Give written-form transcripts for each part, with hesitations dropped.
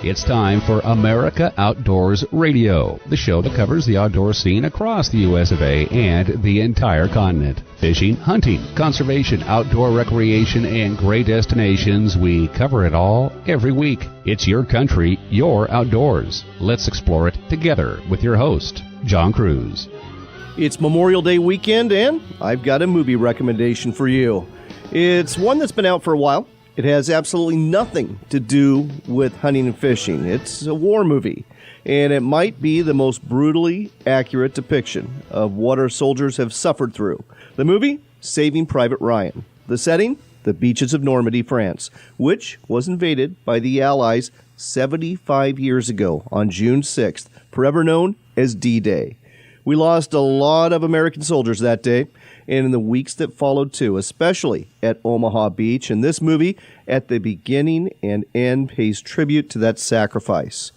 It's time for America Outdoors Radio, the show that covers the outdoor scene across the U.S. of A. and the entire continent. Fishing, hunting, conservation, outdoor recreation, and great destinations, we cover it all every week. It's your country, your outdoors. Let's explore it together with your host, John Cruz. It's Memorial Day weekend, and I've got a movie recommendation for you. It's one that's been out for a while. It has absolutely nothing to do with hunting and fishing. It's a war movie, and it might be the most brutally accurate depiction of what our soldiers have suffered through. The movie, Saving Private Ryan. The setting, the beaches of Normandy, France, which was invaded by the Allies 75 years ago on June 6th, forever known as D-Day. We lost a lot of American soldiers that day, and in the weeks that followed too, especially at Omaha Beach. And this movie, at the beginning and end, pays tribute to that sacrifice.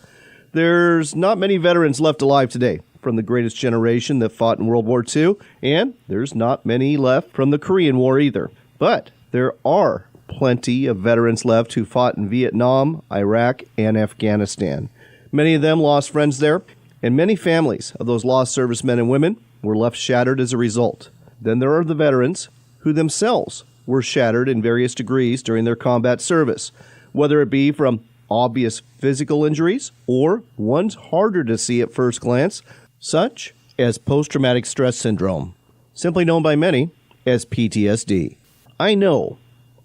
There's not many veterans left alive today from the greatest generation that fought in World War II, and there's not many left from the Korean War either. But there are plenty of veterans left who fought in Vietnam, Iraq, and Afghanistan. Many of them lost friends there, and many families of those lost servicemen and women were left shattered as a result. Then there are the veterans who themselves were shattered in various degrees during their combat service, whether it be from obvious physical injuries or ones harder to see at first glance, such as post-traumatic stress syndrome, simply known by many as PTSD. I know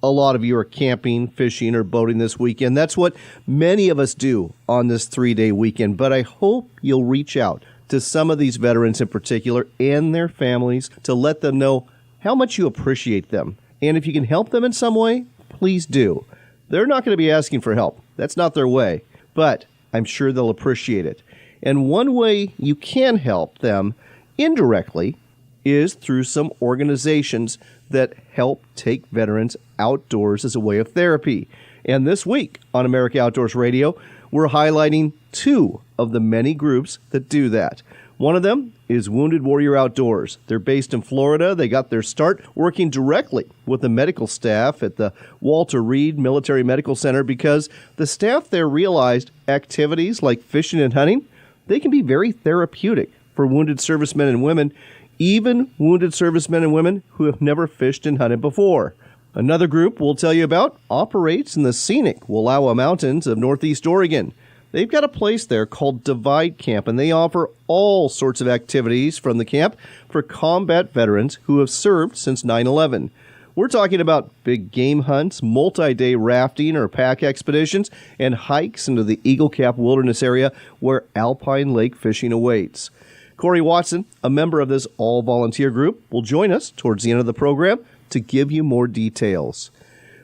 a lot of you are camping, fishing, or boating this weekend. That's what many of us do on this 3-day weekend, but I hope you'll reach out to some of these veterans in particular and their families to let them know how much you appreciate them. And if you can help them in some way, please do. They're not going to be asking for help. That's not their way. But I'm sure they'll appreciate it. And one way you can help them indirectly is through some organizations that help take veterans outdoors as a way of therapy. And this week on America Outdoors Radio, we're highlighting two of the many groups that do that. One of them is Wounded Warrior Outdoors. They're based in Florida. They got their start working directly with the medical staff at the Walter Reed Military Medical Center because the staff there realized activities like fishing and hunting, they can be very therapeutic for wounded servicemen and women, even wounded servicemen and women who have never fished and hunted before. Another group we'll tell you about operates in the scenic Wallowa Mountains of Northeast Oregon. They've got a place there called Divide Camp, and they offer all sorts of activities from the camp for combat veterans who have served since 9/11. We're talking about big game hunts, multi-day rafting or pack expeditions, and hikes into the Eagle Cap Wilderness area where alpine lake fishing awaits. Corey Watson, a member of this all-volunteer group, will join us towards the end of the program to give you more details.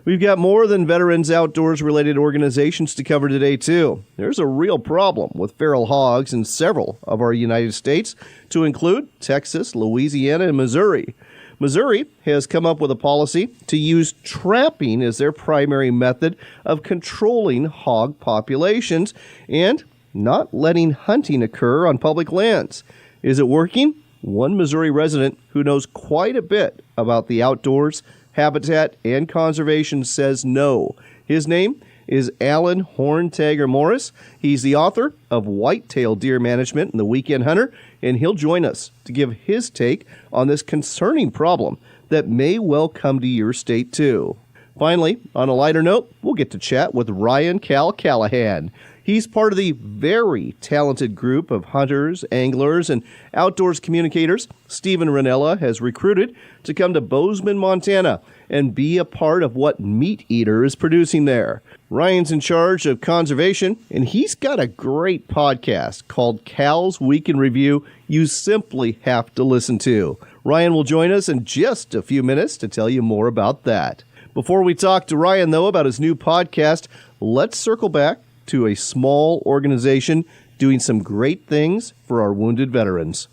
We've got more than veterans outdoors-related organizations to cover today, too. There's a real problem with feral hogs in several of our United States, to include Texas, Louisiana, and Missouri. Missouri has come up with a policy to use trapping as their primary method of controlling hog populations and not letting hunting occur on public lands. Is it working? One Missouri resident who knows quite a bit about the outdoors, habitat, and conservation says no. His name is Alan Horntagger Morris. He's the author of Whitetail Deer Management and the Weekend Hunter, and he'll join us to give his take on this concerning problem that may well come to your state too. Finally, on a lighter note, we'll get to chat with Ryan Callaghan. He's part of the very talented group of hunters, anglers, and outdoors communicators Stephen Ranella has recruited to come to Bozeman, Montana, and be a part of what Meat Eater is producing there. Ryan's in charge of conservation, and he's got a great podcast called Cal's Week in Review you simply have to listen to. Ryan will join us in just a few minutes to tell you more about that. Before we talk to Ryan, though, about his new podcast, let's circle back to a small organization doing some great things for our wounded veterans.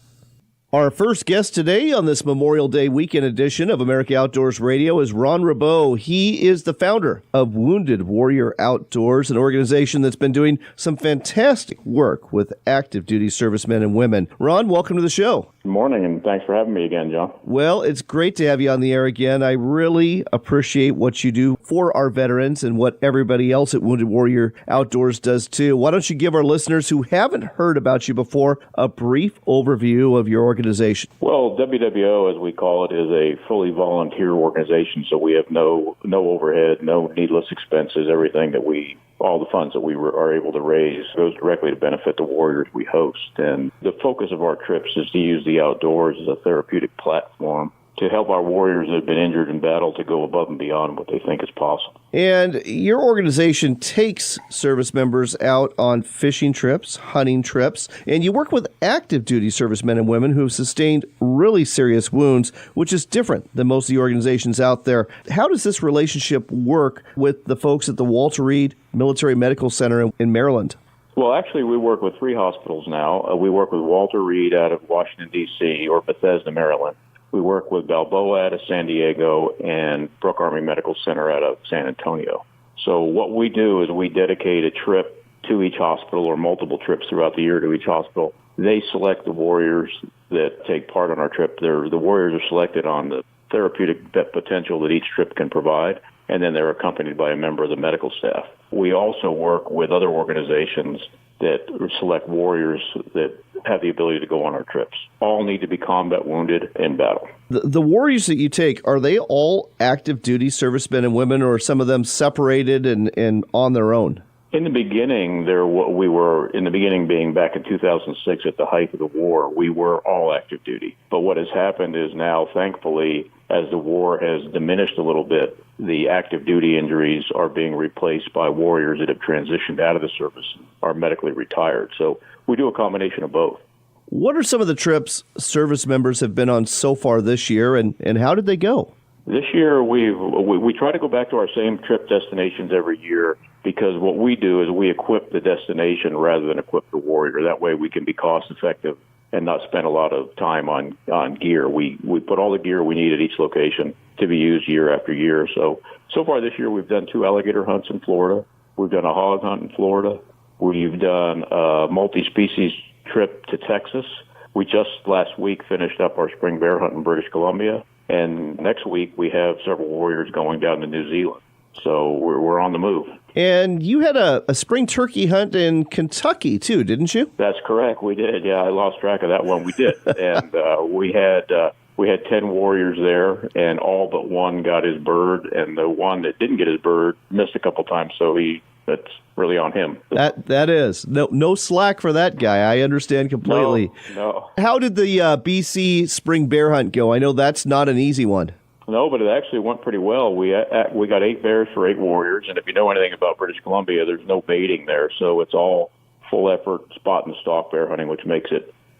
Our first guest today on this Memorial Day weekend edition of America Outdoors Radio is Ron Raboud. He is the founder of Wounded Warrior Outdoors, an organization that's been doing some fantastic work with active duty servicemen and women. Ron, welcome to the show. Good morning, and thanks for having me again, John. Well, it's great to have you on the air again. I really appreciate what you do for our veterans and what everybody else at Wounded Warrior Outdoors does too. Why don't you give our listeners who haven't heard about you before a brief overview of your organization? Well, WWO, as we call it, is a fully volunteer organization, so we have no overhead, no needless expenses. All the funds that we are able to raise goes directly to benefit the warriors we host. And the focus of our trips is to use the outdoors as a therapeutic platform to help our warriors that have been injured in battle to go above and beyond what they think is possible. And your organization takes service members out on fishing trips, hunting trips, and you work with active duty servicemen and women who have sustained really serious wounds, which is different than most of the organizations out there. How does this relationship work with the folks at the Walter Reed Military Medical Center in Maryland? Well, actually, we work with 3 hospitals now. We work with Walter Reed out of Washington, D.C., or Bethesda, Maryland. We work with Balboa out of San Diego and Brooke Army Medical Center out of San Antonio. So what we do is we dedicate a trip to each hospital or multiple trips throughout the year to each hospital. They select the warriors that take part on our trip. The warriors are selected on the therapeutic potential that each trip can provide, and then they're accompanied by a member of the medical staff. We also work with other organizations that select warriors that have the ability to go on our trips. All need to be combat wounded in battle. The warriors that you take, are they all active duty servicemen and women, or are some of them separated and on their own? In the beginning, being back in 2006 at the height of the war, we were all active duty. But what has happened is now, thankfully, as the war has diminished a little bit, the active duty injuries are being replaced by warriors that have transitioned out of the service and are medically retired. So we do a combination of both. What are some of the trips service members have been on so far this year, and how did they go? This year, we try to go back to our same trip destinations every year, because what we do is we equip the destination rather than equip the warrior. That way we can be cost effective and not spend a lot of time on gear. We put all the gear we need at each location to be used year after year. So far this year we've done 2 alligator hunts in Florida. We've done a hog hunt in Florida. We've done a multi-species trip to Texas. We just last week finished up our spring bear hunt in British Columbia. And next week we have several warriors going down to New Zealand. So we're on the move. And you had a spring turkey hunt in Kentucky, too, didn't you? That's correct. We did. Yeah, I lost track of that one. We did. And we had 10 warriors there, and all but one got his bird. And the one that didn't get his bird missed a couple times, so that's really on him. That is. No slack for that guy. I understand completely. No. How did the BC spring bear hunt go? I know that's not an easy one. No, but it actually went pretty well. We got 8 bears for 8 warriors, and if you know anything about British Columbia, there's no baiting there, so it's all full effort spot and stalk bear hunting, which makes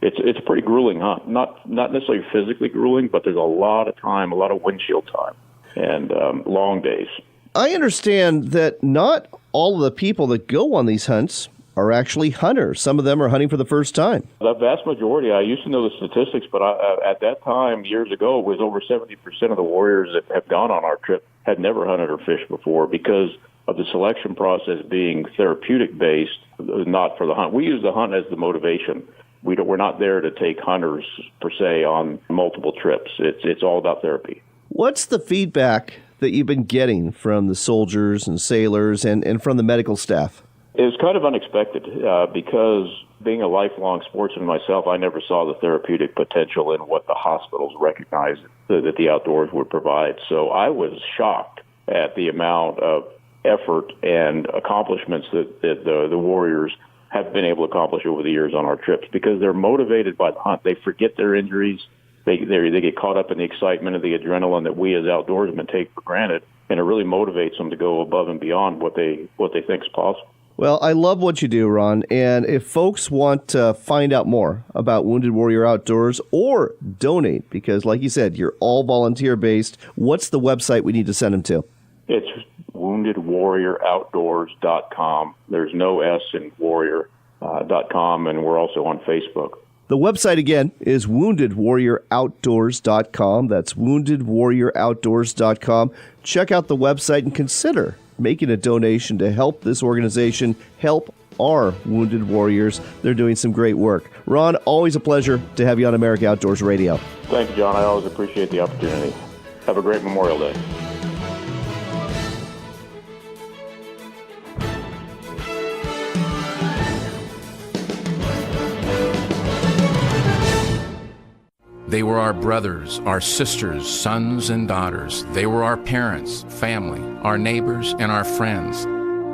it's a pretty grueling hunt. Not necessarily physically grueling, but there's a lot of time, a lot of windshield time, and long days. I understand that not all of the people that go on these hunts are actually hunters. Some of them are hunting for the first time. The vast majority, I used to know the statistics, but at that time, years ago, it was over 70% of the warriors that have gone on our trip had never hunted or fished before, because of the selection process being therapeutic-based, not for the hunt. We use the hunt as the motivation. We're not there to take hunters, per se, on multiple trips. It's all about therapy. What's the feedback that you've been getting from the soldiers and sailors and from the medical staff? It was kind of unexpected because being a lifelong sportsman myself, I never saw the therapeutic potential in what the hospitals recognized that the outdoors would provide. So I was shocked at the amount of effort and accomplishments that the warriors have been able to accomplish over the years on our trips, because they're motivated by the hunt. They forget their injuries. They get caught up in the excitement of the adrenaline that we as outdoorsmen take for granted, and it really motivates them to go above and beyond what they think is possible. Well, I love what you do, Ron, and if folks want to find out more about Wounded Warrior Outdoors or donate, because like you said, you're all volunteer-based, what's the website we need to send them to? It's woundedwarrioroutdoors.com. There's no S in warrior.com, and we're also on Facebook. The website, again, is woundedwarrioroutdoors.com. That's woundedwarrioroutdoors.com. Check out the website and consider making a donation to help this organization help our wounded warriors. They're doing some great work. Ron, always a pleasure to have you on America Outdoors Radio. Thank you, John. I always appreciate the opportunity. Have a great Memorial Day. They were our brothers, our sisters, sons and daughters. They were our parents, family, our neighbors, and our friends.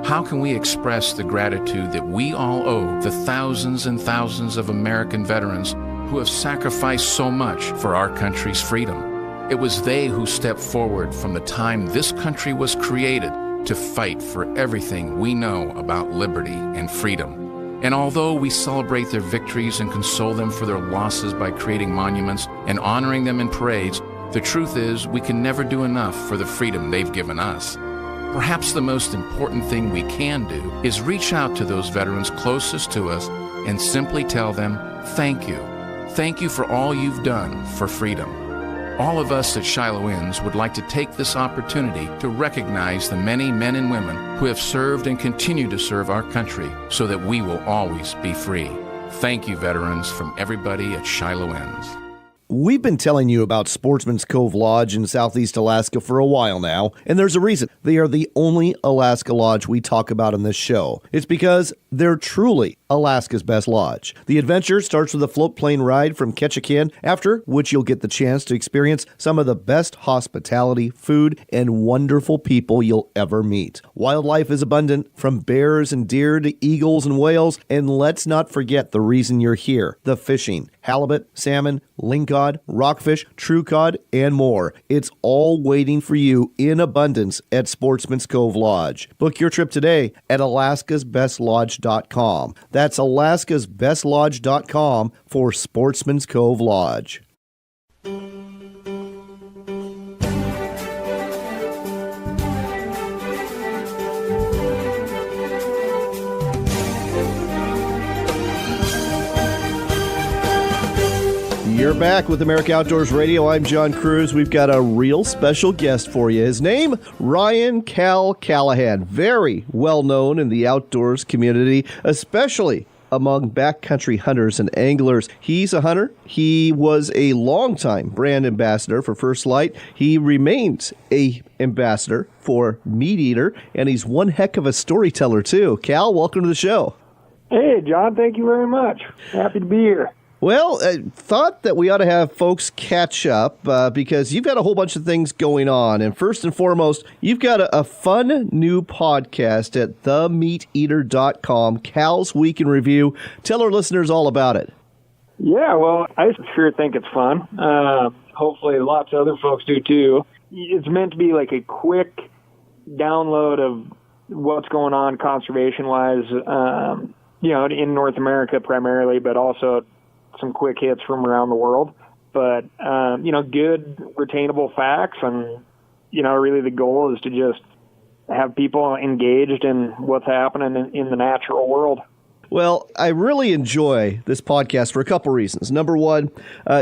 How can we express the gratitude that we all owe the thousands and thousands of American veterans who have sacrificed so much for our country's freedom? It was they who stepped forward from the time this country was created to fight for everything we know about liberty and freedom. And although we celebrate their victories and console them for their losses by creating monuments and honoring them in parades, the truth is we can never do enough for the freedom they've given us. Perhaps the most important thing we can do is reach out to those veterans closest to us and simply tell them, thank you. Thank you for all you've done for freedom. All of us at Shiloh Inns would like to take this opportunity to recognize the many men and women who have served and continue to serve our country so that we will always be free. Thank you, veterans, from everybody at Shiloh Inns. We've been telling you about Sportsman's Cove Lodge in Southeast Alaska for a while now, and there's a reason. They are the only Alaska lodge we talk about in this show. It's because they're truly Alaska's best lodge. The adventure starts with a float plane ride from Ketchikan, after which you'll get the chance to experience some of the best hospitality, food, and wonderful people you'll ever meet. Wildlife is abundant, from bears and deer to eagles and whales, and let's not forget the reason you're here, the fishing. Halibut, salmon, lingcod, rockfish, true cod, and more. It's all waiting for you in abundance at Sportsman's Cove Lodge. Book your trip today at alaskasbestlodge.com. That's alaskasbestlodge.com for Sportsman's Cove Lodge. You're back with America Outdoors Radio. I'm John Cruz. We've got a real special guest for you. His name, Ryan Callaghan. Very well known in the outdoors community, especially among backcountry hunters and anglers. He's a hunter. He was a longtime brand ambassador for First Light. He remains a ambassador for Meat Eater, and he's one heck of a storyteller, too. Cal, welcome to the show. Hey, John, thank you very much. Happy to be here. Well, I thought that we ought to have folks catch up because you've got a whole bunch of things going on. And first and foremost, you've got a fun new podcast at themeateater.com, Cal's Week in Review. Tell our listeners all about it. Yeah, well, I sure think it's fun. Hopefully lots of other folks do too. It's meant to be like a quick download of what's going on conservation-wise, in North America primarily, but also some quick hits from around the world, but, good retainable facts. And, really the goal is to just have people engaged in what's happening in the natural world. Well, I really enjoy this podcast for a couple reasons. Number one,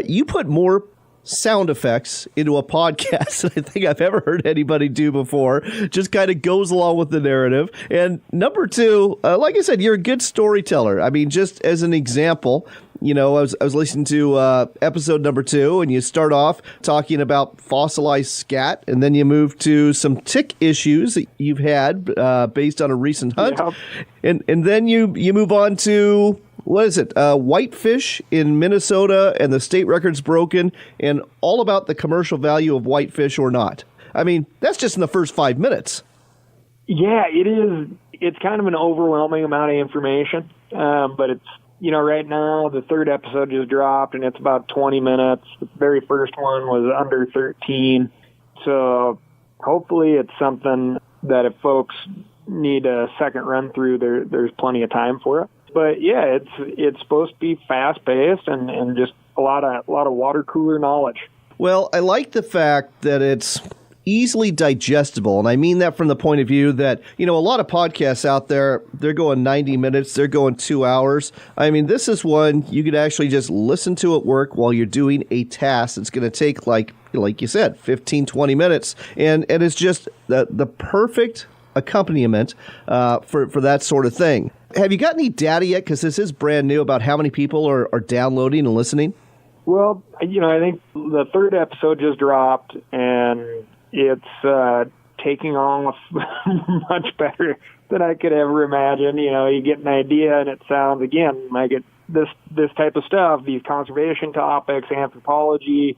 you put more sound effects into a podcast than I think I've ever heard anybody do before. Just kind of goes along with the narrative. And number two, like I said, you're a good storyteller. I mean, just as an example, I was listening to episode number 2, and you start off talking about fossilized scat, and then you move to some tick issues that you've had based on a recent hunt. Yep. And then you move on to, what is it, whitefish in Minnesota, and the state record's broken, and all about the commercial value of whitefish or not. I mean, that's just in the first 5 minutes. Yeah, it is. It's kind of an overwhelming amount of information, but it's, right now the third episode just dropped, and it's about 20 minutes. The very first one was under 13. So hopefully it's something that if folks need a second run through, there's plenty of time for it. But yeah, it's supposed to be fast paced and just a lot of water cooler knowledge. Well, I like the fact that it's easily digestible. And I mean that from the point of view that, a lot of podcasts out there, they're going 90 minutes, they're going 2 hours. I mean, this is one you could actually just listen to at work while you're doing a task that's going to take, like you said, 15, 20 minutes. And it's just the perfect accompaniment for that sort of thing. Have you got any data yet? Because this is brand new about how many people are downloading and listening. Well, I think the third episode just dropped, and it's taking off much better than I could ever imagine. You get an idea, and it sounds, again, like this type of stuff, these conservation topics, anthropology,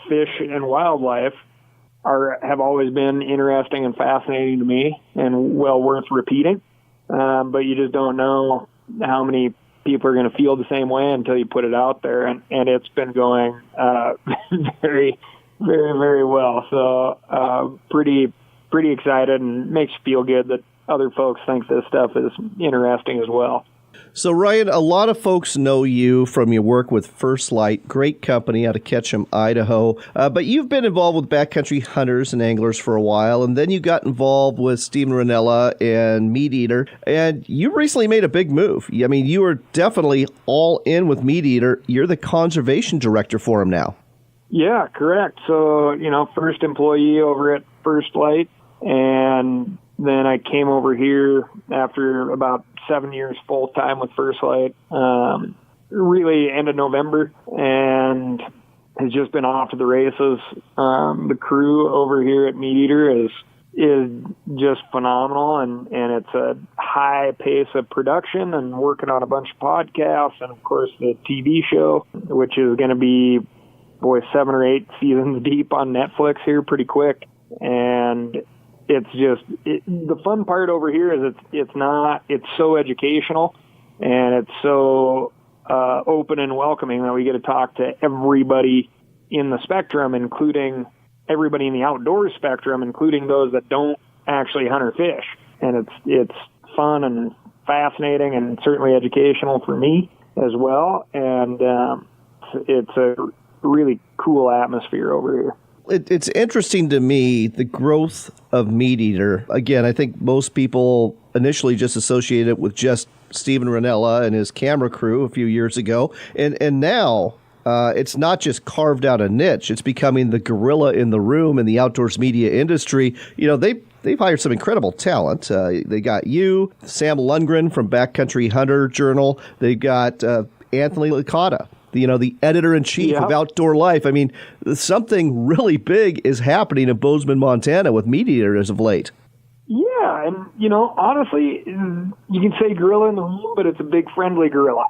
fish and wildlife have always been interesting and fascinating to me and well worth repeating. But you just don't know how many people are going to feel the same way until you put it out there. And it's been going very, very, very well. So pretty excited, and makes you feel good that other folks think this stuff is interesting as well. So, Ryan, a lot of folks know you from your work with First Light, great company out of Ketchum, Idaho. But you've been involved with backcountry hunters and anglers for a while, and then you got involved with Stephen Ranella and Meat Eater, and you recently made a big move. I mean, you are definitely all in with Meat Eater. You're the conservation director for him now. Yeah, correct. So, first employee over at First Light, and then I came over here after about 7 years full-time with First Light, really end of November, and has just been off to the races. The crew over here at Meat Eater is just phenomenal, and it's a high pace of production and working on a bunch of podcasts, and, of course, the TV show, which is going to be, 7 or 8 seasons deep on Netflix here pretty quick. And it's just the fun part over here is it's so educational, and it's so open and welcoming that we get to talk to everybody in the spectrum, including everybody in the outdoors spectrum, including those that don't actually hunt or fish. And it's fun and fascinating, and certainly educational for me as well. And it's a really cool atmosphere over here. It's interesting to me, the growth of Meat Eater. Again, I think most people initially just associate it with just Stephen Ranella and his camera crew a few years ago. And now it's not just carved out a niche. It's becoming the gorilla in the room in the outdoors media industry. They've hired some incredible talent. They got you, Sam Lundgren from Backcountry Hunter Journal. They've got Anthony Licata, the editor-in-chief of Outdoor Life. I mean, something really big is happening in Bozeman, Montana with Meat Eater as of late. Yeah, and, honestly, you can say gorilla in the room, but it's a big friendly gorilla.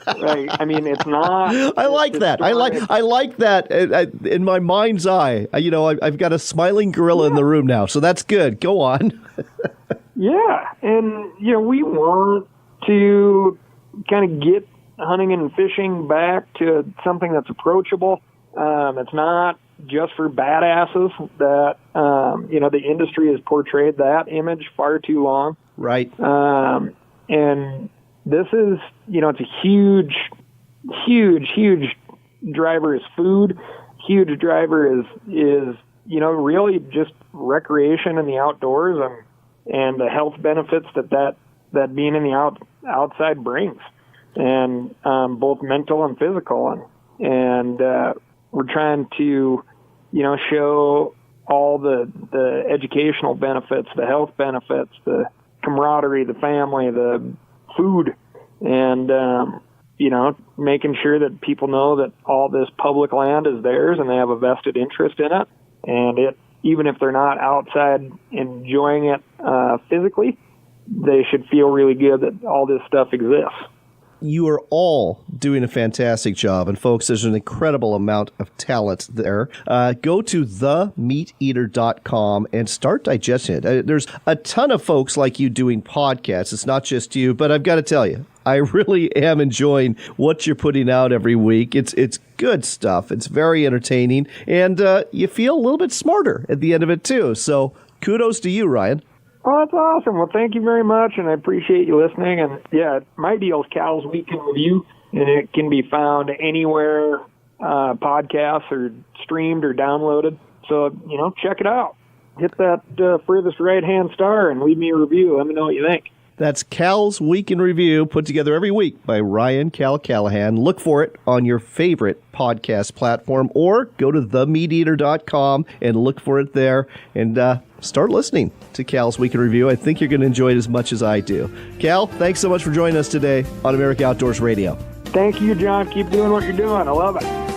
Right? I mean, it's not... I like that. I like that in my mind's eye. I've got a smiling gorilla in the room now, so that's good. Go on. Yeah, and, we want to kind of get hunting and fishing back to something that's approachable. It's not just for badasses that, the industry has portrayed that image far too long. Right. And this is, it's a huge, huge, huge driver is food. Huge driver is really just recreation in the outdoors and the health benefits that being in the outside brings. And both mental and physical, and we're trying to, show all the educational benefits, the health benefits, the camaraderie, the family, the food, and making sure that people know that all this public land is theirs and they have a vested interest in it, and even if they're not outside enjoying it physically, they should feel really good that all this stuff exists. You are all doing a fantastic job. And, folks, there's an incredible amount of talent there. Go to themeateater.com and start digesting it. There's a ton of folks like you doing podcasts. It's not just you. But I've got to tell you, I really am enjoying what you're putting out every week. It's good stuff. It's very entertaining. And you feel a little bit smarter at the end of it, too. So kudos to you, Ryan. Oh, that's awesome. Well, thank you very much, and I appreciate you listening. And, yeah, my deal is Cal's Weekend Review, and it can be found anywhere podcasts are streamed or downloaded. So, check it out. Hit that furthest right-hand star and leave me a review. Let me know what you think. That's Cal's Week in Review, put together every week by Ryan Callaghan. Look for it on your favorite podcast platform, or go to themeateater.com and look for it there, and start listening to Cal's Week in Review. I think you're going to enjoy it as much as I do. Cal, thanks so much for joining us today on America Outdoors Radio. Thank you, John. Keep doing what you're doing. I love it.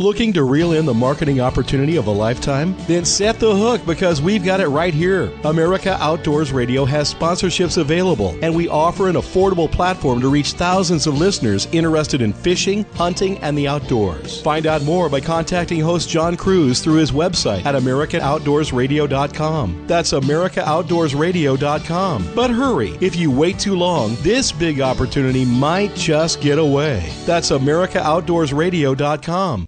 Looking to reel in the marketing opportunity of a lifetime? Then set the hook, because we've got it right here. America Outdoors Radio has sponsorships available, and we offer an affordable platform to reach thousands of listeners interested in fishing, hunting, and the outdoors. Find out more by contacting host John Cruz through his website at AmericanOutdoorsRadio.com. That's AmericanOutdoorsRadio.com. But hurry, if you wait too long, this big opportunity might just get away. That's AmericanOutdoorsRadio.com.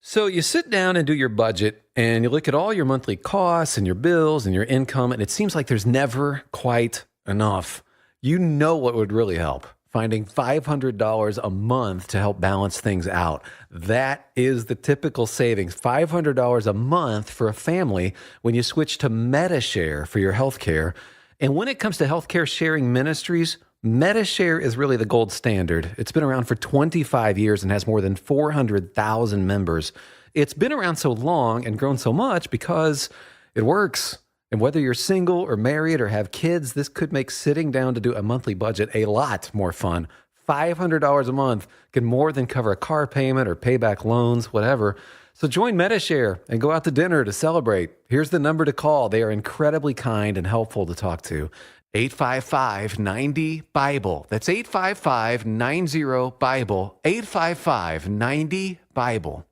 So you sit down and do your budget, and you look at all your monthly costs and your bills and your income, and it seems like there's never quite enough. You know what would really help? Finding $500 a month to help balance things out. That is the typical savings, $500 a month for a family when you switch to MediShare for your health care. And when it comes to healthcare sharing ministries, MediShare is really the gold standard. It's been around for 25 years and has more than 400,000 members. It's been around so long and grown so much because it works. And whether you're single or married or have kids, this could make sitting down to do a monthly budget a lot more fun. $500 a month can more than cover a car payment or pay back loans, whatever. So join MediShare and go out to dinner to celebrate. Here's the number to call. They are incredibly kind and helpful to talk to. 855-90-BIBLE. That's 855-90-BIBLE. 855-90-BIBLE.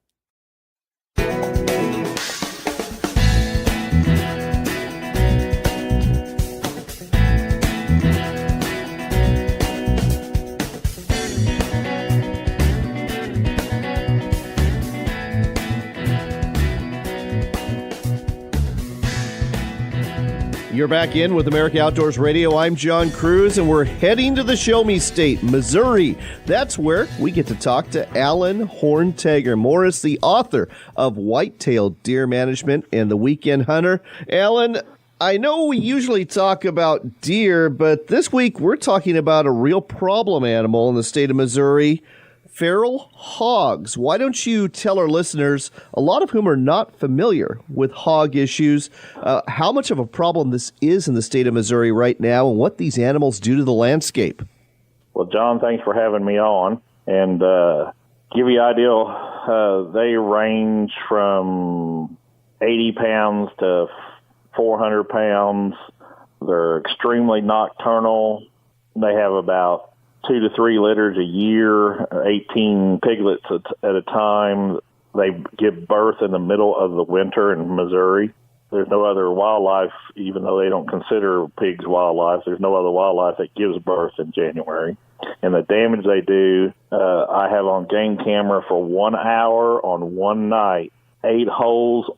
You're back in with America Outdoors Radio. I'm John Cruz, and we're heading to the Show Me State, Missouri. That's where we get to talk to Alan Horntagger. Morris, the author of White-tailed Deer Management and The Weekend Hunter. Alan, I know we usually talk about deer, but this week we're talking about a real problem animal in the state of Missouri, feral hogs. Why don't you tell our listeners, a lot of whom are not familiar with hog issues, how much of a problem this is in the state of Missouri right now and what these animals do to the landscape? Well, John, thanks for having me on. And give you an idea, they range from 80 pounds to 400 pounds. They're extremely nocturnal. They have about 2 to 3 litters a year, 18 piglets at a time. They give birth in the middle of the winter in Missouri. There's no other wildlife, even though they don't consider pigs wildlife, there's no other wildlife that gives birth in January. And the damage they do, I have on game camera for 1 hour on one night, 8 holes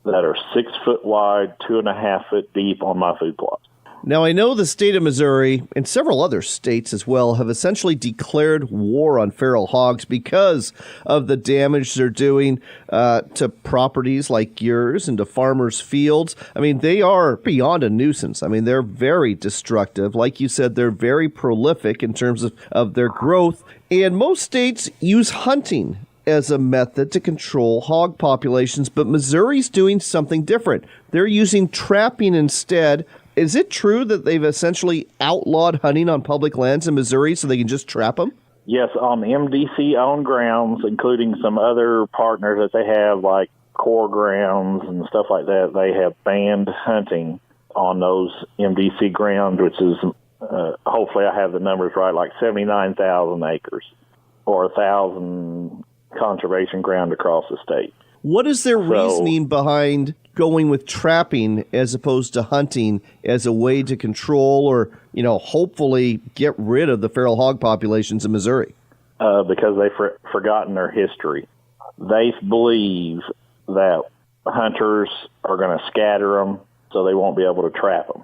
that are 6 foot wide, 2.5 foot deep on my food plot. Now, I know the state of Missouri and several other states as well have essentially declared war on feral hogs because of the damage they're doing to properties like yours and to farmers' fields. I mean, they are beyond a nuisance. I mean, they're very destructive. Like you said, they're very prolific in terms of their growth. And most states use hunting as a method to control hog populations, but Missouri's doing something different. They're using trapping instead. Is it true that they've essentially outlawed hunting on public lands in Missouri so they can just trap them? Yes, on MDC-owned grounds, including some other partners that they have, like Core Grounds and stuff like that, they have banned hunting on those MDC grounds, which is, hopefully I have the numbers right, like 79,000 acres or 1,000 conservation ground across the state. What is their reasoning behind going with trapping as opposed to hunting as a way to control or, hopefully get rid of the feral hog populations in Missouri? Because they've forgotten their history. They believe that hunters are going to scatter them so they won't be able to trap them.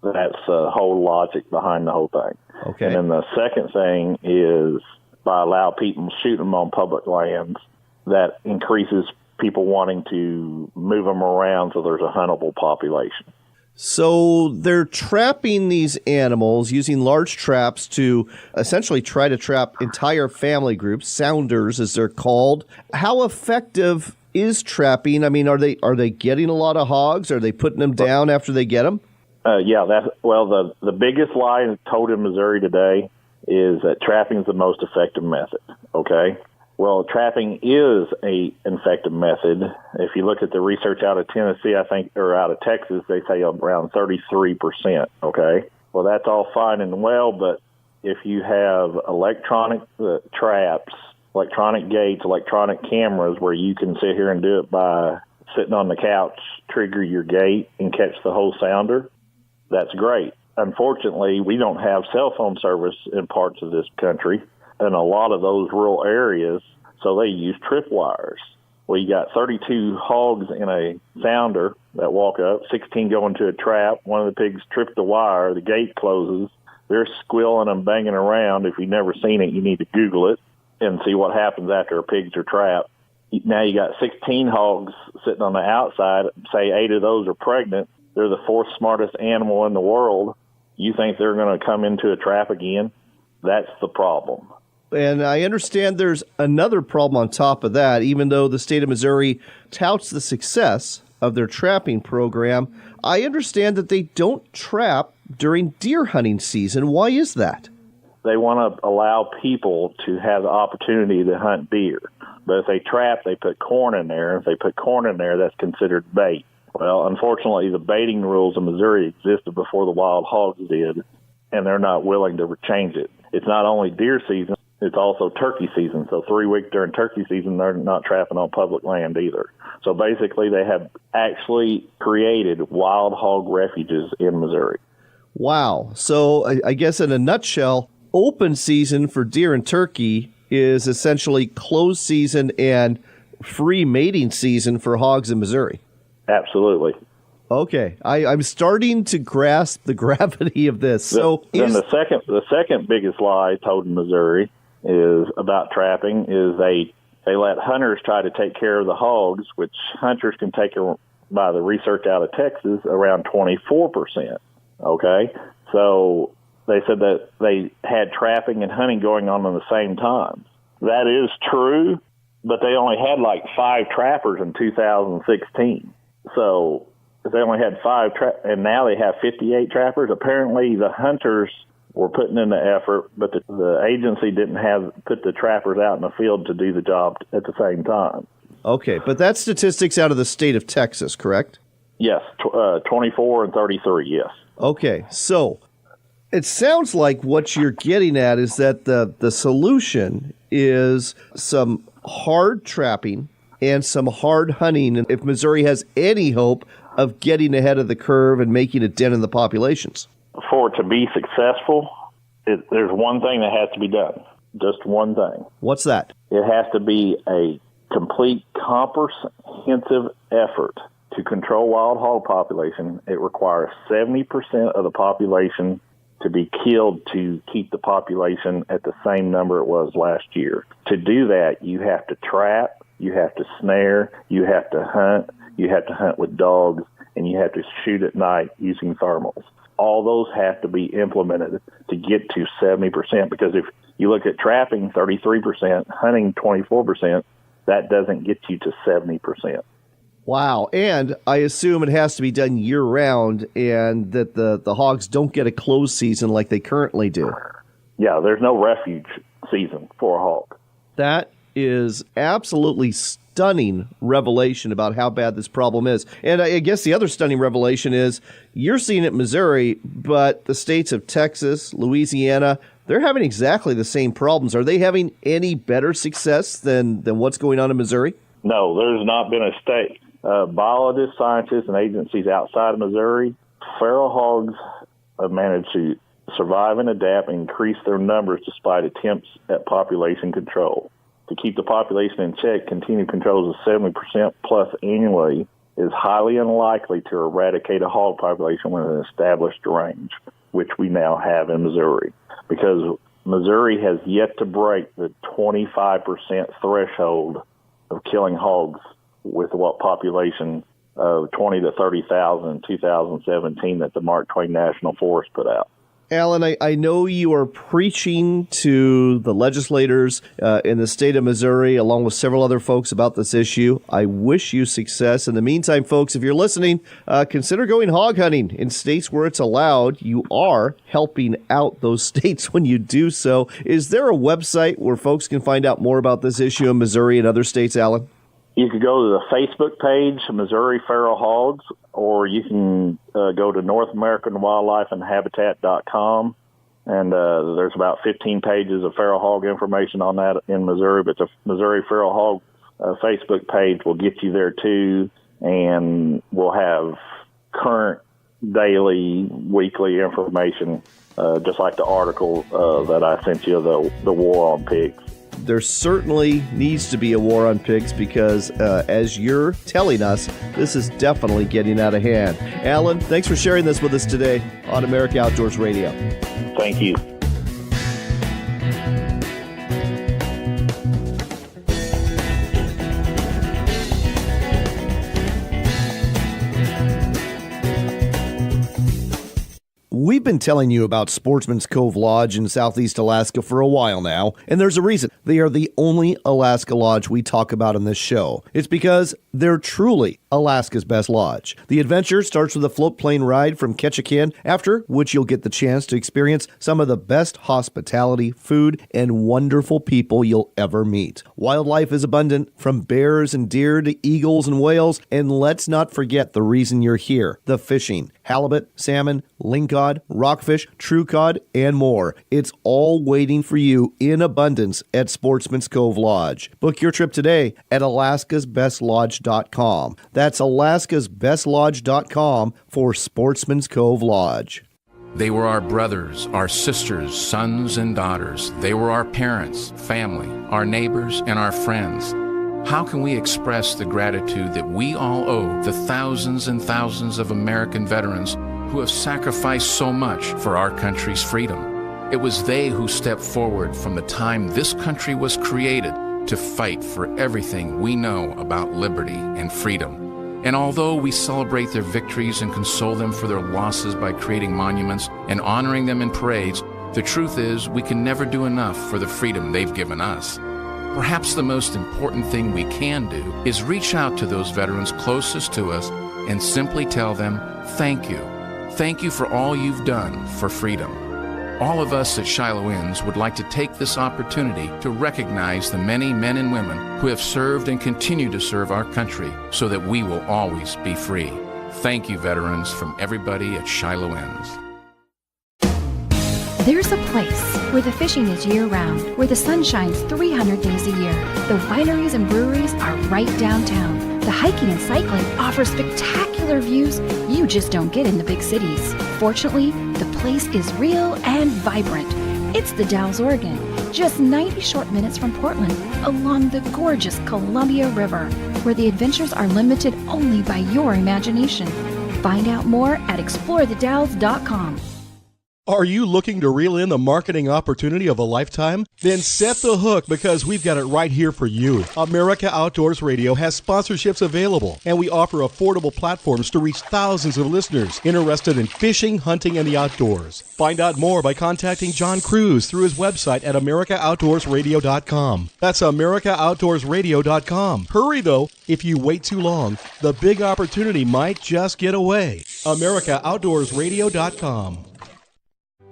That's the whole logic behind the whole thing. Okay. And then the second thing is by allow people shooting them on public lands, that increases people wanting to move them around so there's a huntable population. So they're trapping these animals using large traps to essentially try to trap entire family groups, sounders as they're called. How effective is trapping? I mean, are they getting a lot of hogs? Are they putting them down after they get them? The biggest lie told in Missouri today is that trapping is the most effective method. Okay. Well, trapping is an effective method. If you look at the research out of Tennessee, or out of Texas, they say around 33%. Okay. Well, that's all fine and well, but if you have electronic traps, electronic gates, electronic cameras where you can sit here and do it by sitting on the couch, trigger your gate, and catch the whole sounder, that's great. Unfortunately, we don't have cell phone service in parts of this country. In a lot of those rural areas, so they use tripwires. Well, you got 32 hogs in a sounder that walk up, 16 go into a trap. One of the pigs tripped the wire, the gate closes. They're squealing and banging around. If you've never seen it, you need to Google it and see what happens after a pigs are trapped. Now you got 16 hogs sitting on the outside. Say 8 of those are pregnant. They're the 4th smartest animal in the world. You think they're going to come into a trap again? That's the problem. And I understand there's another problem on top of that. Even though the state of Missouri touts the success of their trapping program, I understand that they don't trap during deer hunting season. Why is that? They want to allow people to have the opportunity to hunt deer. But if they trap, they put corn in there. If they put corn in there, that's considered bait. Well, unfortunately, the baiting rules in Missouri existed before the wild hogs did, and they're not willing to change it. It's not only deer season, it's also turkey season. So 3 weeks during turkey season, they're not trapping on public land either. So basically, they have actually created wild hog refuges in Missouri. Wow. So I guess in a nutshell, open season for deer and turkey is essentially closed season and free mating season for hogs in Missouri. Absolutely. Okay, I'm starting to grasp the gravity of this. The second biggest lie told in Missouri is about trapping is they let hunters try to take care of the hogs, which hunters can take, by the research out of Texas, around 24%. Okay, so they said that they had trapping and hunting going on the same time. That is true, but they only had like 5 trappers in 2016. So if they only had 5 and now they have 58 trappers. Apparently the hunters were putting in the effort, but the agency didn't put the trappers out in the field to do the job at the same time. Okay, but that's statistics out of the state of Texas, correct? Yes, 24 and 33, yes. Okay, so it sounds like what you're getting at is that the solution is some hard trapping and some hard hunting, and if Missouri has any hope of getting ahead of the curve and making a dent in the populations. For it to be successful, there's one thing that has to be done. Just one thing. What's that? It has to be a complete comprehensive effort to control wild hog population. It requires 70% of the population to be killed to keep the population at the same number it was last year. To do that, you have to trap, you have to snare, you have to hunt with dogs, and you have to shoot at night using thermals. All those have to be implemented to get to 70%, because if you look at trapping 33%, hunting 24%, that doesn't get you to 70%. Wow. And I assume it has to be done year-round, and that the hogs don't get a closed season like they currently do. Yeah, there's no refuge season for a hog. That is absolutely stunning revelation about how bad this problem is. And I guess the other stunning revelation is you're seeing it in Missouri, but the states of Texas, Louisiana, they're having exactly the same problems. Are they having any better success than what's going on in Missouri? No, there's not been a state. Biologists, scientists, and agencies outside of Missouri, feral hogs have managed to survive and adapt and increase their numbers despite attempts at population control. To keep the population in check, continued controls of 70% plus annually is highly unlikely to eradicate a hog population within an established range, which we now have in Missouri, because Missouri has yet to break the 25% threshold of killing hogs with what population of 20 to 30,000 in 2017 that the Mark Twain National Forest put out. Alan, I know you are preaching to the legislators in the state of Missouri, along with several other folks, about this issue. I wish you success. In the meantime, folks, if you're listening, consider going hog hunting in states where it's allowed. You are helping out those states when you do so. Is there a website where folks can find out more about this issue in Missouri and other states, Alan? You could go to the Facebook page, Missouri Feral Hogs, or you can go to North American Wildlife and Habitat.com, and there's about 15 pages of feral hog information on that in Missouri, but the Missouri Feral Hog Facebook page will get you there too, and we'll have current daily, weekly information, just like the article that I sent you, the War on Pigs. There certainly needs to be a war on pigs because, as you're telling us, this is definitely getting out of hand. Alan, thanks for sharing this with us today on America Outdoors Radio. Thank you. We've been telling you about Sportsman's Cove Lodge in Southeast Alaska for a while now, and there's a reason. They are the only Alaska lodge we talk about on this show. It's because they're truly Alaska's best lodge. The adventure starts with a float plane ride from Ketchikan, after which you'll get the chance to experience some of the best hospitality, food, and wonderful people you'll ever meet. Wildlife is abundant, from bears and deer to eagles and whales, and let's not forget the reason you're here, the fishing. Halibut, salmon, lingcod, rockfish, true cod, and more. It's all waiting for you in abundance at Sportsman's Cove Lodge. Book your trip today at alaskasbestlodge.com. That's alaskasbestlodge.com for Sportsman's Cove Lodge. They were our brothers, our sisters, sons and daughters. They were our parents, family, our neighbors, and our friends. How can we express the gratitude that we all owe the thousands and thousands of American veterans who have sacrificed so much for our country's freedom? It was they who stepped forward from the time this country was created to fight for everything we know about liberty and freedom. And although we celebrate their victories and console them for their losses by creating monuments and honoring them in parades, the truth is we can never do enough for the freedom they've given us. Perhaps the most important thing we can do is reach out to those veterans closest to us and simply tell them, thank you. Thank you for all you've done for freedom. All of us at Shiloh Inns would like to take this opportunity to recognize the many men and women who have served and continue to serve our country so that we will always be free. Thank you, veterans, from everybody at Shiloh Inns. There's a place where the fishing is year-round, where the sun shines 300 days a year. The wineries and breweries are right downtown. The hiking and cycling offer spectacular views you just don't get in the big cities. Fortunately, the place is real and vibrant. It's the Dalles, Oregon, just 90 short minutes from Portland, along the gorgeous Columbia River, where the adventures are limited only by your imagination. Find out more at explorethedalles.com. Are you looking to reel in the marketing opportunity of a lifetime? Then set the hook, because we've got it right here for you. America Outdoors Radio has sponsorships available, and we offer affordable platforms to reach thousands of listeners interested in fishing, hunting, and the outdoors. Find out more by contacting John Cruz through his website at AmericaOutdoorsRadio.com. That's AmericaOutdoorsRadio.com. Hurry, though. If you wait too long, the big opportunity might just get away. AmericaOutdoorsRadio.com.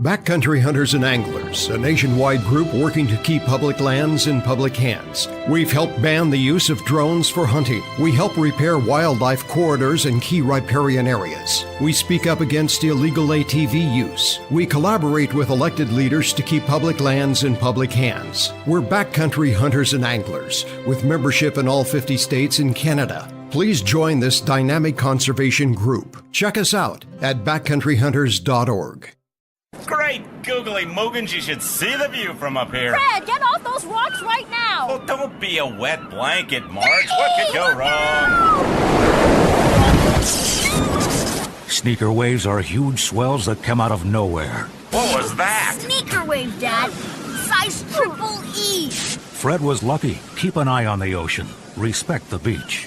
Backcountry Hunters and Anglers, a nationwide group working to keep public lands in public hands. We've helped ban the use of drones for hunting. We help repair wildlife corridors in key riparian areas. We speak up against illegal ATV use. We collaborate with elected leaders to keep public lands in public hands. We're Backcountry Hunters and Anglers, with membership in all 50 states and Canada. Please join this dynamic conservation group. Check us out at backcountryhunters.org. Great googly moogans, you should see the view from up here. Fred, get off those rocks right now! Oh, don't be a wet blanket, Marge. What could go wrong? Sneaker waves are huge swells that come out of nowhere. What was that? Sneaker wave, Dad. Size triple E. Fred was lucky. Keep an eye on the ocean. Respect the beach.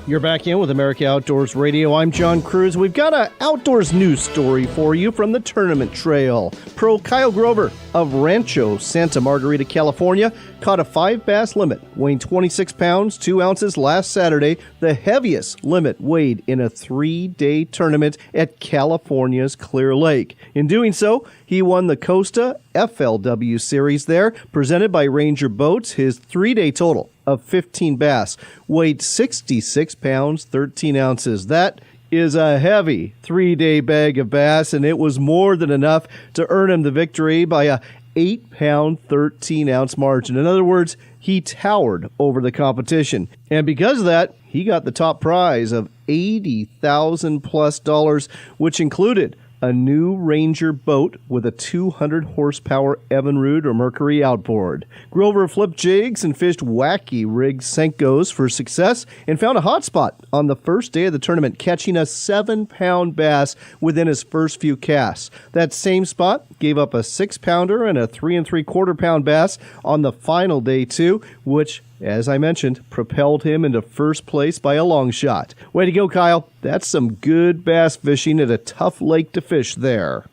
You're back in with America Outdoors Radio. I'm John Cruz. We've got an outdoors news story for you from the tournament trail. Pro Kyle Grover of Rancho Santa Margarita, California, caught a 5-bass limit weighing 26 pounds, 2 ounces last Saturday, the heaviest limit weighed in a 3-day tournament at California's Clear Lake. In doing so, he won the Costa FLW Series there, presented by Ranger Boats. His 3-day total of 15 bass weighed 66 pounds, 13 ounces. That is a heavy 3-day bag of bass, and it was more than enough to earn him the victory by a 8-pound, 13-ounce margin. In other words, he towered over the competition. And because of that, he got the top prize of $80,000+, which included a new Ranger boat with a 200-horsepower Evinrude or Mercury outboard. Grover flipped jigs and fished wacky rigged Senkos for success and found a hot spot on the first day of the tournament, catching a 7-pound bass within his first few casts. That same spot gave up a 6-pounder and a 3 3/4-pound bass on the final day too, which, as I mentioned, propelled him into first place by a long shot. Way to go, Kyle. That's some good bass fishing at a tough lake to fish there.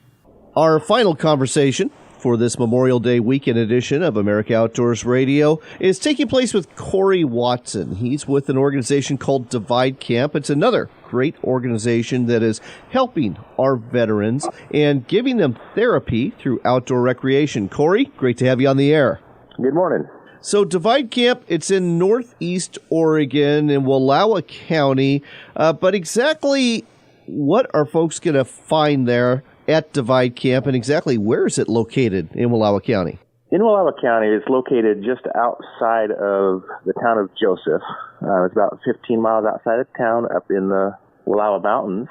Our final conversation for this Memorial Day weekend edition of America Outdoors Radio is taking place with Corey Watson. He's with an organization called Divide Camp. It's another great organization that is helping our veterans and giving them therapy through outdoor recreation. Corey, great to have you on the air. Good morning. So Divide Camp, it's in Northeast Oregon in Wallowa County, but exactly what are folks going to find there at Divide Camp, and exactly where is it located in Wallowa County? In Wallowa County, it's located just outside of the town of Joseph. It's about 15 miles outside of town up in the Wallowa Mountains,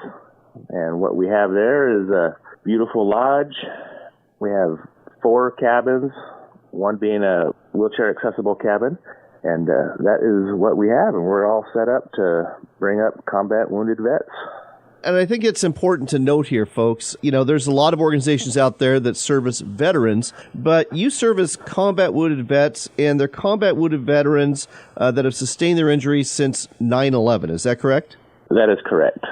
and what we have there is a beautiful lodge. We have 4 cabins, one being a wheelchair-accessible cabin, and that is what we have, and we're all set up to bring up combat wounded vets. And I think it's important to note here, folks, you know, there's a lot of organizations out there that service veterans, but you service combat wounded vets, and they're combat wounded veterans that have sustained their injuries since 9/11. Is that correct? That is correct.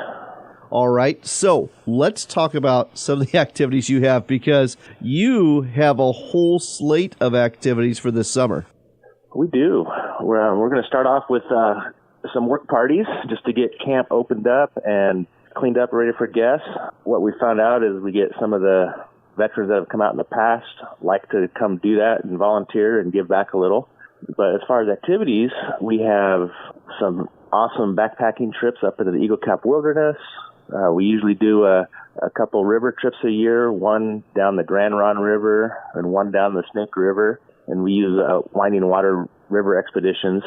All right, so let's talk about some of the activities you have, because you have a whole slate of activities for this summer. We do. We're going to start off with some work parties just to get camp opened up and cleaned up, ready for guests. What we found out is we get some of the veterans that have come out in the past like to come do that and volunteer and give back a little. But as far as activities, we have some awesome backpacking trips up into the Eagle Cap Wilderness. We usually do a couple river trips a year, one down the Grand Ron River and one down the Snake River. And we use Winding Water River expeditions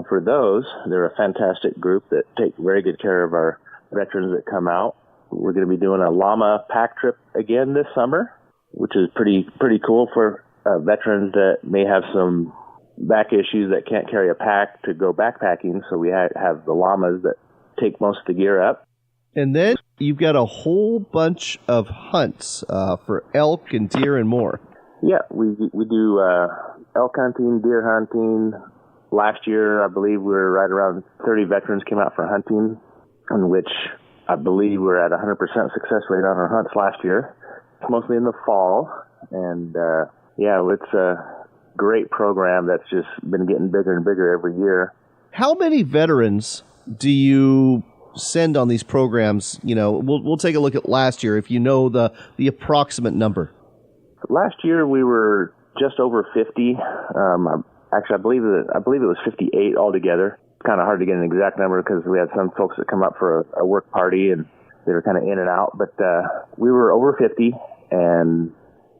for those. They're a fantastic group that take very good care of our veterans that come out. We're going to be doing a llama pack trip again this summer, which is pretty cool for veterans that may have some back issues that can't carry a pack to go backpacking. So we have the llamas that take most of the gear up. And then you've got a whole bunch of hunts for elk and deer and more. Yeah, we do elk hunting, deer hunting. Last year, I believe we were right around 30 veterans came out for hunting, in which I believe we're at 100% success rate on our hunts last year. It's mostly in the fall, and it's great program that's just been getting bigger and bigger every year. How many veterans do you send on these programs? You know, we'll take a look at last year, if you know the approximate number. Last year we were just over 50. Actually, I believe it was 58 altogether. It's kind of hard to get an exact number because we had some folks that come up for a work party and they were kind of in and out. But we were over 50, and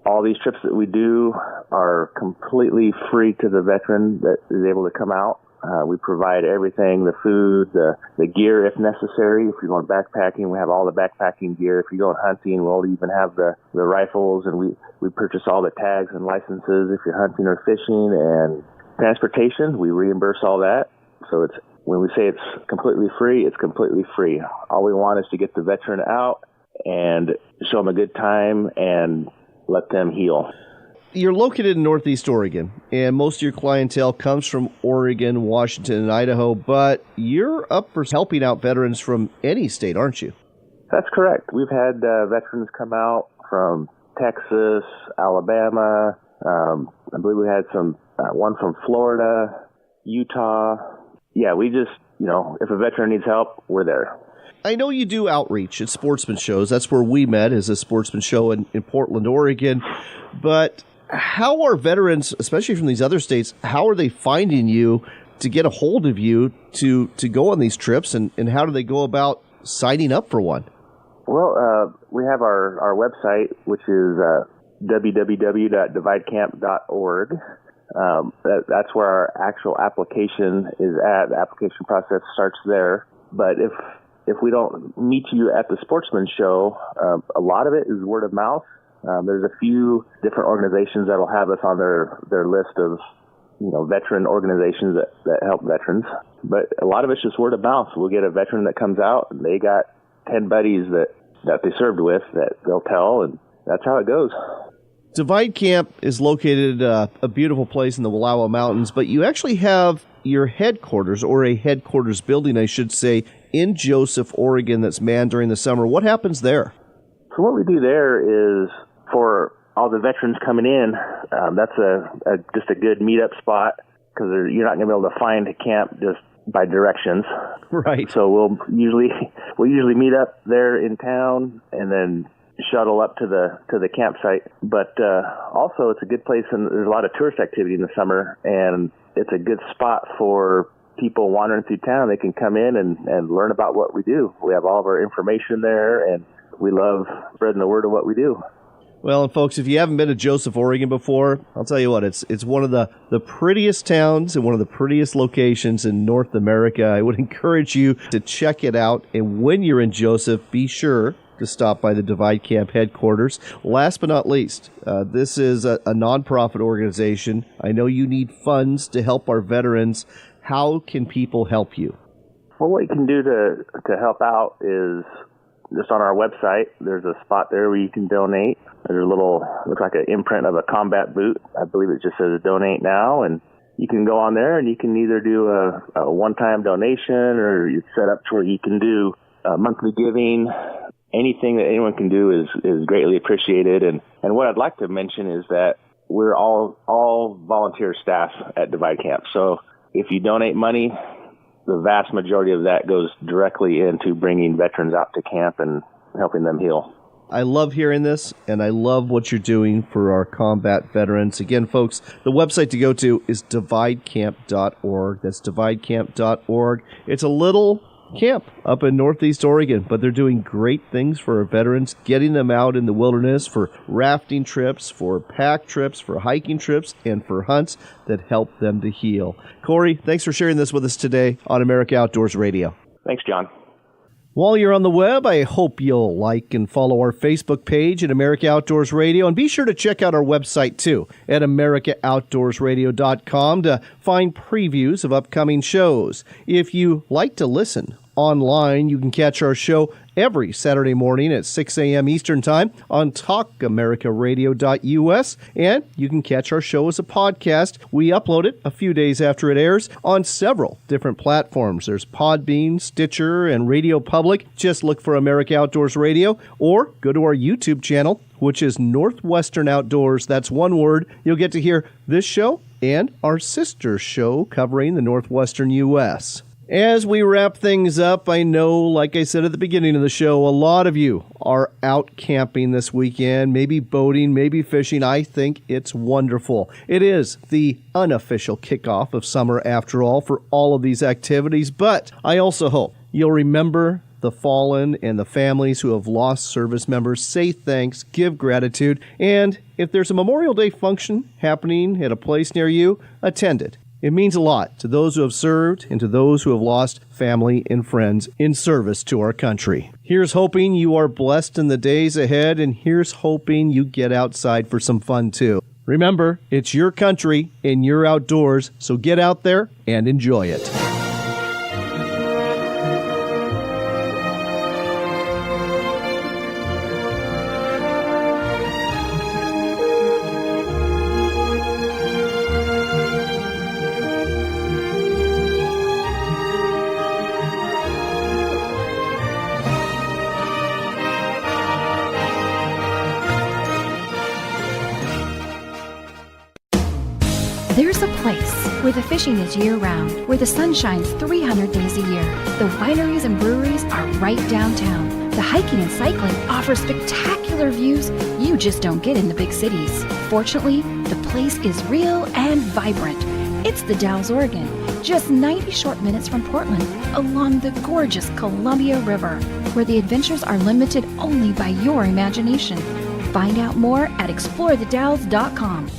all these trips that we do are completely free to the veteran that is able to come out. We provide everything, the food, the gear if necessary. If you're going backpacking, we have all the backpacking gear. If you're going hunting, we'll even have the rifles, and we purchase all the tags and licenses if you're hunting or fishing. And transportation, we reimburse all that. So it's when we say it's completely free, it's completely free. All we want is to get the veteran out and show them a good time and let them heal. You're located in Northeast Oregon, and most of your clientele comes from Oregon, Washington, and Idaho, but you're up for helping out veterans from any state, aren't you? That's correct. We've had veterans come out from Texas, Alabama. I believe we had one from Florida, Utah. Yeah, we just, if a veteran needs help, we're there. I know you do outreach at sportsman shows. That's where we met, is a sportsman show in Portland, Oregon. But how are veterans, especially from these other states, how are they finding you to get a hold of you to go on these trips, and how do they go about signing up for one? Well, we have our website, which is www.dividecamp.org. That's where our actual application is at. The application process starts there. But if we don't meet you at the sportsman show, a lot of it is word of mouth. There's a few different organizations that'll have us on their list of, veteran organizations that help veterans. But a lot of it's just word of mouth. We'll get a veteran that comes out, and they got 10 buddies that they served with that they'll tell, and that's how it goes. Divide Camp is located a beautiful place in the Wallowa Mountains, but you actually have your headquarters, or a headquarters building, I should say, in Joseph, Oregon, that's manned during the summer. What happens there? So what we do there is, for all the veterans coming in, that's just a good meetup spot, because you're not going to be able to find a camp just by directions. Right. So we'll usually meet up there in town and then shuttle up to the campsite. But also it's a good place, and there's a lot of tourist activity in the summer, and it's a good spot for people wandering through town. They can come in and learn about what we do. We have all of our information there, and we love spreading the word of what we do. Well, and folks, if you haven't been to Joseph, Oregon before, I'll tell you what, it's one of the prettiest towns and one of the prettiest locations in North America. I would encourage you to check it out. And when you're in Joseph, be sure to stop by the Divide Camp headquarters. Last but not least, this is a nonprofit organization. I know you need funds to help our veterans. How can people help you? Well, what you can do to help out is just on our website. There's a spot there where you can donate. There's a little, looks like an imprint of a combat boot. I believe it just says donate now, and you can go on there and you can either do a one-time donation, or you set up to where you can do monthly giving. Anything that anyone can do is greatly appreciated. And what I'd like to mention is that we're all volunteer staff at Divide Camp. So if you donate money, the vast majority of that goes directly into bringing veterans out to camp and helping them heal. I love hearing this, and I love what you're doing for our combat veterans. Again, folks, the website to go to is dividecamp.org. That's dividecamp.org. It's a little camp up in Northeast Oregon, but they're doing great things for our veterans, getting them out in the wilderness for rafting trips, for pack trips, for hiking trips, and for hunts that help them to heal. Corey, thanks for sharing this with us today on America Outdoors Radio. Thanks, John. While you're on the web, I hope you'll like and follow our Facebook page at America Outdoors Radio, and be sure to check out our website too at AmericaOutdoorsRadio.com to find previews of upcoming shows. If you like to listen Online, you can catch our show every Saturday morning at 6 a.m. Eastern Time on talkamericaradio.us, and you can catch our show as a podcast. We upload it a few days after it airs on several different platforms. There's Podbean, Stitcher, and Radio Public. Just look for America Outdoors Radio, or go to our YouTube channel, which is Northwestern Outdoors. That's one word. You'll get to hear this show and our sister show covering the Northwestern U.S. As we wrap things up, I know, like I said at the beginning of the show, a lot of you are out camping this weekend, maybe boating, maybe fishing. I think it's wonderful. It is the unofficial kickoff of summer, after all, for all of these activities. But I also hope you'll remember the fallen and the families who have lost service members. Say thanks, give gratitude, and if there's a Memorial Day function happening at a place near you, attend it. It means a lot to those who have served and to those who have lost family and friends in service to our country. Here's hoping you are blessed in the days ahead, and here's hoping you get outside for some fun too. Remember, it's your country and your outdoors, so get out there and enjoy it. There's a place where the fishing is year-round, where the sun shines 300 days a year. The wineries and breweries are right downtown. The hiking and cycling offers spectacular views you just don't get in the big cities. Fortunately, the place is real and vibrant. It's the Dalles, Oregon, just 90 short minutes from Portland, along the gorgeous Columbia River, where the adventures are limited only by your imagination. Find out more at explorethedalles.com.